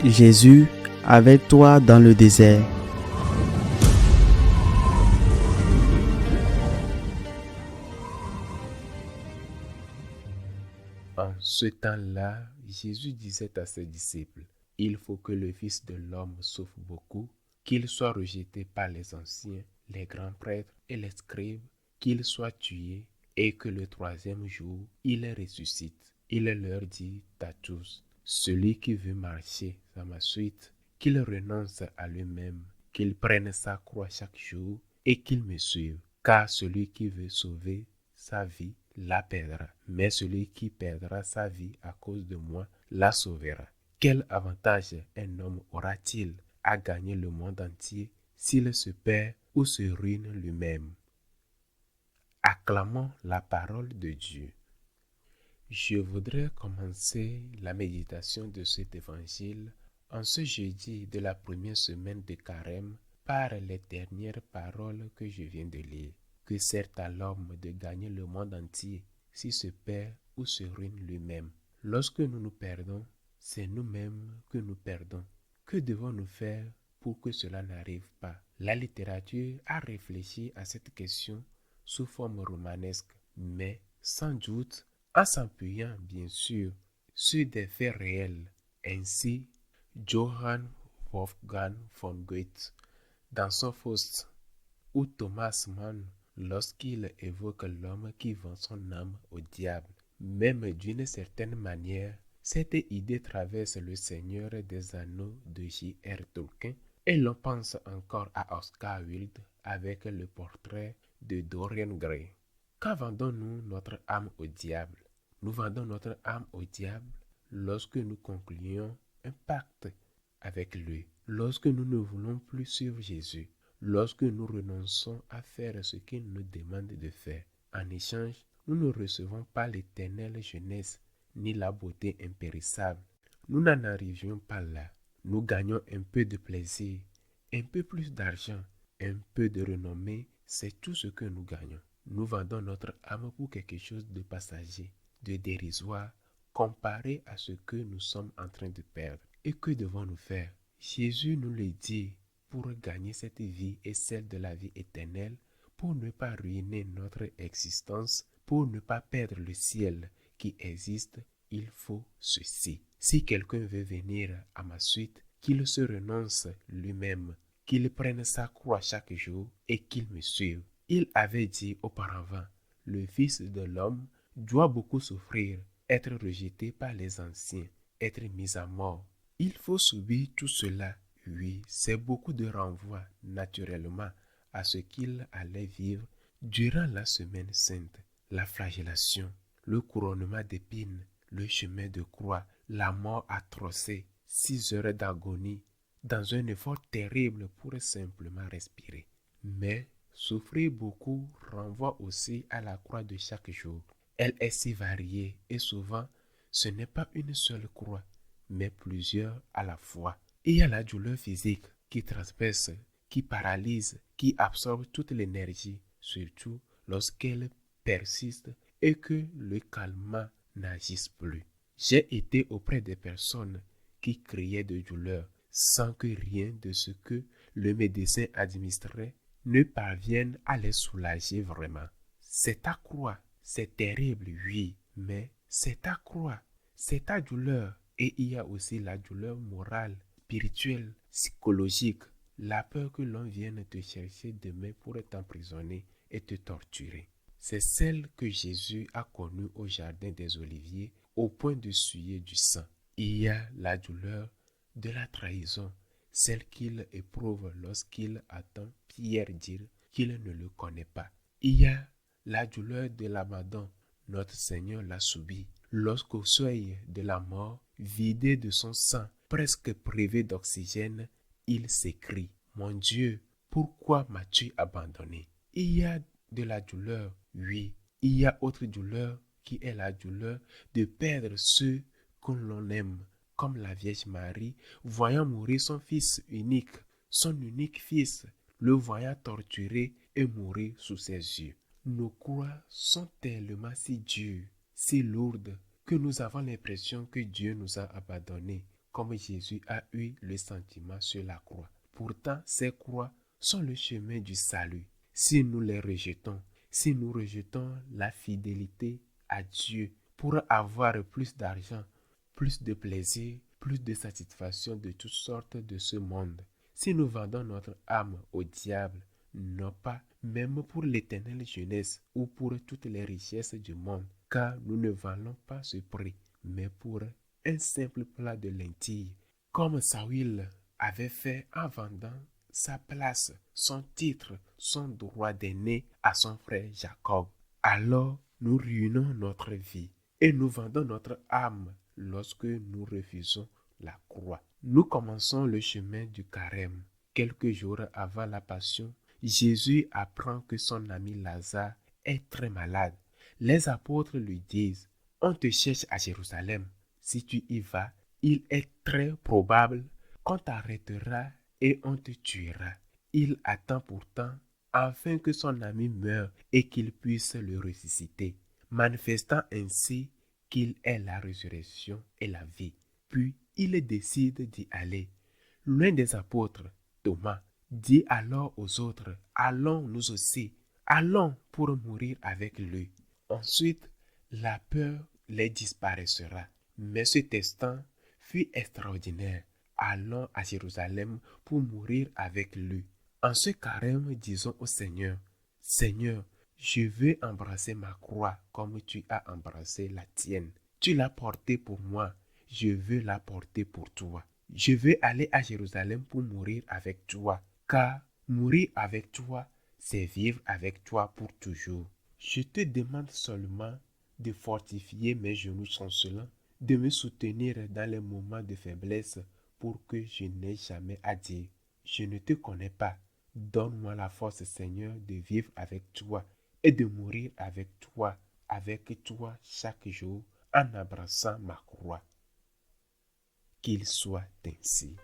Jésus, avec toi dans le désert. En ce temps-là, Jésus disait à ses disciples, « Il faut que le Fils de l'homme souffre beaucoup, qu'il soit rejeté par les anciens, les grands prêtres et les scribes, qu'il soit tué et que le troisième jour, il ressuscite. » Il leur dit à tous, « Celui qui veut marcher à ma suite, qu'il renonce à lui-même, qu'il prenne sa croix chaque jour et qu'il me suive. Car celui qui veut sauver sa vie la perdra, mais celui qui perdra sa vie à cause de moi la sauvera. Quel avantage un homme aura-t-il à gagner le monde entier s'il se perd ou se ruine lui-même? » Acclamons la parole de Dieu. Je voudrais commencer la méditation de cet évangile en ce jeudi de la première semaine de Carême par les dernières paroles que je viens de lire. Que sert à l'homme de gagner le monde entier s'il se perd ou se ruine lui-même? Lorsque nous nous perdons, c'est nous-mêmes que nous perdons. Que devons-nous faire pour que cela n'arrive pas? La littérature a réfléchi à cette question sous forme romanesque, mais sans doute en s'appuyant bien sûr sur des faits réels. Ainsi, Johann Wolfgang von Goethe, dans son Faust, ou Thomas Mann, lorsqu'il évoque l'homme qui vend son âme au diable. Même d'une certaine manière, cette idée traverse Le Seigneur des Anneaux de J.R. Tolkien et l'on pense encore à Oscar Wilde avec le portrait de Dorian Gray. Quand vendons-nous notre âme au diable? Nous vendons notre âme au diable lorsque nous concluons un pacte avec lui, lorsque nous ne voulons plus suivre Jésus, lorsque nous renonçons à faire ce qu'il nous demande de faire. En échange, nous ne recevons pas l'éternelle jeunesse ni la beauté impérissable. Nous n'en arrivions pas là. Nous gagnons un peu de plaisir, un peu plus d'argent, un peu de renommée, c'est tout ce que nous gagnons. Nous vendons notre âme pour quelque chose de passager, de dérisoire, comparé à ce que nous sommes en train de perdre. Et que devons-nous faire? Jésus nous le dit, pour gagner cette vie et celle de la vie éternelle, pour ne pas ruiner notre existence, pour ne pas perdre le ciel qui existe, il faut ceci. Si quelqu'un veut venir à ma suite, qu'il se renonce lui-même, qu'il prenne sa croix chaque jour et qu'il me suive. Il avait dit auparavant, le Fils de l'homme doit beaucoup souffrir, être rejeté par les anciens, être mis à mort. Il faut subir tout cela. Oui, c'est beaucoup de renvoi naturellement à ce qu'il allait vivre durant la semaine sainte, la flagellation, le couronnement d'épines, le chemin de croix, la mort atrocée, 6 heures d'agonie, dans un effort terrible pour simplement respirer. Mais souffrir beaucoup renvoie aussi à la croix de chaque jour. Elle est si variée et souvent ce n'est pas une seule croix, mais plusieurs à la fois. Il y a la douleur physique qui transperce, qui paralyse, qui absorbe toute l'énergie, surtout lorsqu'elle persiste et que le calmant n'agisse plus. J'ai été auprès des personnes qui criaient de douleur sans que rien de ce que le médecin administrait ne parvienne à les soulager vraiment. C'est ta croix, c'est terrible, oui, mais c'est ta croix, c'est ta douleur. Et il y a aussi la douleur morale, spirituelle, psychologique, la peur que l'on vienne te chercher demain pour t'emprisonner et te torturer. C'est celle que Jésus a connue au jardin des Oliviers au point de suer du sang. Il y a la douleur de la trahison, celle qu'il éprouve lorsqu'il attend Pierre dire qu'il ne le connaît pas. Il y a la douleur de l'abandon, notre Seigneur l'a subi. Lorsqu'au seuil de la mort, vidé de son sang, presque privé d'oxygène, il s'écrie, « Mon Dieu, pourquoi m'as-tu abandonné ?» Il y a de la douleur, oui. Il y a autre douleur qui est la douleur de perdre ceux que l'on aime, comme la Vierge Marie, voyant mourir son fils unique, son unique fils, le voyant torturé et mourir sous ses yeux. Nos croix sont tellement si dures, si lourdes, que nous avons l'impression que Dieu nous a abandonnés, comme Jésus a eu le sentiment sur la croix. Pourtant, ces croix sont le chemin du salut. Si nous les rejetons, si nous rejetons la fidélité à Dieu pour avoir plus d'argent, plus de plaisir, plus de satisfaction de toutes sortes de ce monde, si nous vendons notre âme au diable, non pas même pour l'éternelle jeunesse ou pour toutes les richesses du monde, car nous ne valons pas ce prix, mais pour un simple plat de lentilles, comme Saül avait fait en vendant sa place, son titre, son droit d'aîné à son frère Jacob. Alors nous ruinons notre vie et nous vendons notre âme lorsque nous refusons la croix. Nous commençons le chemin du carême. Quelques jours avant la passion, Jésus apprend que son ami Lazare est très malade. Les apôtres lui disent, « On te cherche à Jérusalem. Si tu y vas, il est très probable qu'on t'arrêtera et on te tuera. » Il attend pourtant afin que son ami meure et qu'il puisse le ressusciter, manifestant ainsi qu'il est la résurrection et la vie. Puis il décide d'y aller. L'un des apôtres, Thomas, dit alors aux autres, « Allons nous aussi, allons pour mourir avec lui. » Ensuite, la peur les disparaîtra. Mais ce destin fut extraordinaire. Allons à Jérusalem pour mourir avec lui. En ce carême, disons au Seigneur, « Seigneur, je veux embrasser ma croix comme tu as embrassé la tienne. Tu l'as portée pour moi, je veux la porter pour toi. Je veux aller à Jérusalem pour mourir avec toi, car mourir avec toi, c'est vivre avec toi pour toujours. Je te demande seulement de fortifier mes genoux chancelants, de me soutenir dans les moments de faiblesse pour que je n'ai jamais à dire, je ne te connais pas. Donne-moi la force, Seigneur, de vivre avec toi et de mourir avec toi chaque jour en abraçant ma croix. Qu'il soit ainsi.